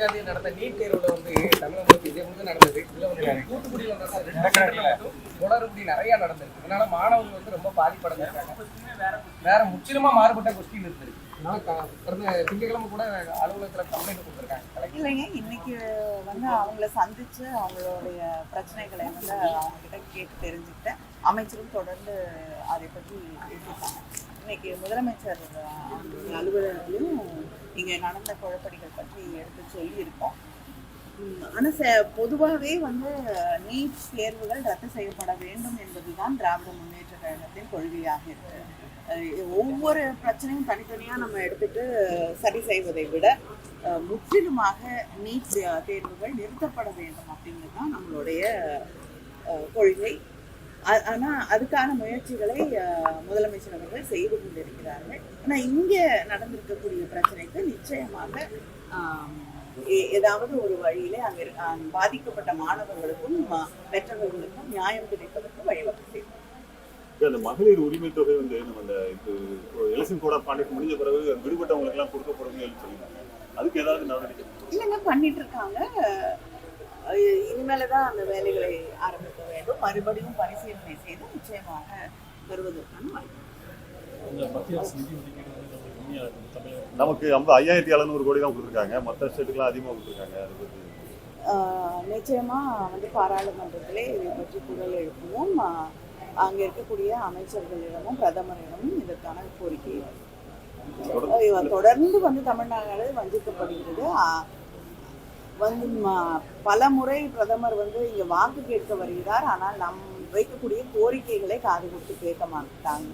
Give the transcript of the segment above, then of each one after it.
17ஆம் தேதி நடந்த நீட் தேர்வுல வந்து தமிழகத்துக்கு இதே வந்து நடந்தது. இதுல வந்து தூத்துக்குடியில் தொடர்புடி நிறைய நடந்திருக்கு. அதனால மாணவர்கள் வந்து ரொம்ப பாதிப்படைஞ்சிருக்காங்க. வேற முற்றிலுமா மாறுபட்ட கொஸ்டின் இருந்திருக்கு. கடந்த திங்கட்கிழமை கூட அலுவலகத்தில் கம்ப்ளைண்ட் கொடுத்துருக்காங்க. இல்லைங்க, இன்னைக்கு வந்து அவங்கள சந்திச்சு அவங்களுடைய பிரச்சனைகளை வந்து அவங்க கிட்ட கேட்டு தெரிஞ்சுக்கிட்டு அமைச்சரும் தொடர்ந்து அதை பற்றி பேசியிருக்காங்க. இன்னைக்கு முதலமைச்சர் அலுவலகத்திலும் இங்கே நடந்த குழப்படிகள் பற்றி எடுத்து சொல்லியிருக்கோம். ஆனால் பொதுவாகவே வந்து நீட் தேர்வுகள் ரத்து செய்யப்பட வேண்டும் என்பதுதான் திராவிட முன்னேற்ற கழகத்தின் கொள்கையாக இருக்கு. ஒவ்வொரு பிரச்சனையும் தனித்தனியாக நம்ம எடுத்துட்டு சரி செய்வதை விட முற்றிலுமாக நீட் தேர்வுகள் நிறுத்தப்பட வேண்டும் அப்படிங்கிறது தான் நம்மளுடைய கொள்கை. ஆனால் அதுக்கான முயற்சிகளை முதலமைச்சர் அவர்கள் செய்து கொண்டிருக்கிறார்கள். ஆனால் இங்கே நடந்திருக்கக்கூடிய பிரச்சனைக்கு நிச்சயமாக ஏதாவது ஒரு வழியிலே அங்கே பாதிக்கப்பட்ட மாணவர்களுக்கும் பெற்றவர்களுக்கும் நியாயம் கிடைப்பதற்கு வழிவகை செய்யும். அந்த மகளிர் உரிமை தொகை வந்து நம்ம அந்த எலெக்ஷன் கோட் ஆஃப் கான்டக்ட் முடிஞ்ச பிறகு விடுபட்டவங்களுக்கு எல்லாம் கொடுக்கப்படும் சொல்லியிருக்காங்க. அதுக்கு ஏதாவது நடவடிக்கை இல்லைங்க, பண்ணிட்டு இருக்காங்க. இனிமேலதான் அந்த வேலைகளை ஆரம்பிக்க வேண்டும். மறுபடியும் பரிசீலனை செய்து நிச்சயமாக வருவதற்கான வாய்ப்பு. நமக்கு 5700 கோடி தான் கொடுத்துருக்காங்க. மற்ற ஸ்டேட்டுக்கெல்லாம் அதிகமாக கொடுத்துருக்காங்க. அதை பற்றி நிச்சயமா வந்து பாராளுமன்றத்திலே இதை பற்றி குரல் எழுப்புவோம். அங்கே இருக்கக்கூடிய அமைச்சர்களிடமும் பிரதமரிடமும் இதற்கான கோரிக்கை தொடர்ந்து வந்து தமிழ்நாடு வஞ்சிக்கப்படுகிறது. வந்து பல முறை பிரதமர் வந்து இங்கே வாக்கு கேட்க வருகிறார். ஆனால் நம் வைக்கக்கூடிய கோரிக்கைகளை காது கொடுத்து கேட்க மாட்டாங்க.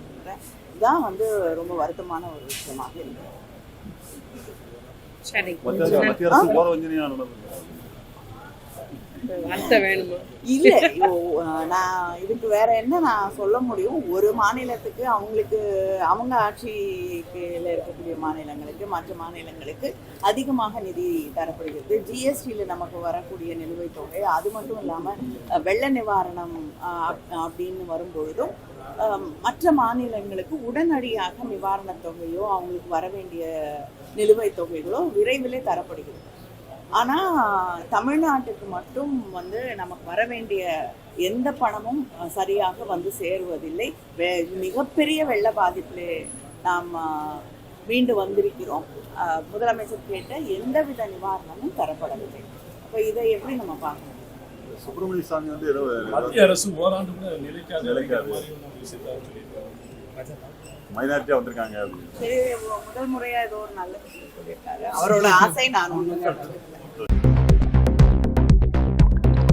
இதுதான் வந்து ரொம்ப வருத்தமான ஒரு விஷயமாக இருக்கு. இல்ல, நான் இதுக்கு வேற என்ன நான் சொல்ல முடியும்? ஒரு மாநிலத்துக்கு அவங்களுக்கு அவங்க ஆட்சியில இருக்கக்கூடிய மாநிலங்களுக்கு மற்ற மாநிலங்களுக்கு அதிகமாக நிதி தரப்படுகிறது. ஜிஎஸ்டியில நமக்கு வரக்கூடிய நிலுவைத் தொகை, அது மட்டும் இல்லாம வெள்ள நிவாரணம் அப்படின்னு வரும்பொழுதும் மற்ற மாநிலங்களுக்கு உடனடியாக நிவாரணத் தொகையோ அவங்களுக்கு வர வேண்டிய நிலுவைத் தொகைகளோ விரைவிலே தரப்படுகிறது. ஆனால் தமிழ்நாட்டுக்கு மட்டும் வந்து நமக்கு வர வேண்டிய எந்த பணமும் சரியாக வந்து சேருவதில்லை. மிகப்பெரிய வெள்ள பாதிப்பிலே நாம் மீண்டு வந்திருக்கிறோம். முதலமைச்சர் கேட்ட எந்தவித நிவாரணமும் தரப்படவில்லை. இப்போ இதை எப்படி நம்ம பார்க்கணும்? சுப்பிரமணிய சாமி வந்து மத்திய அரசு ஓராண்டு கூட நிலைக்காது மைனாரிட்டியா வந்திருக்காங்க. சரி, முதல் முறையா ஏதோ ஒரு நல்ல சொல்லியிருக்காரு. அவரோட ஆசை நான் ஒன்று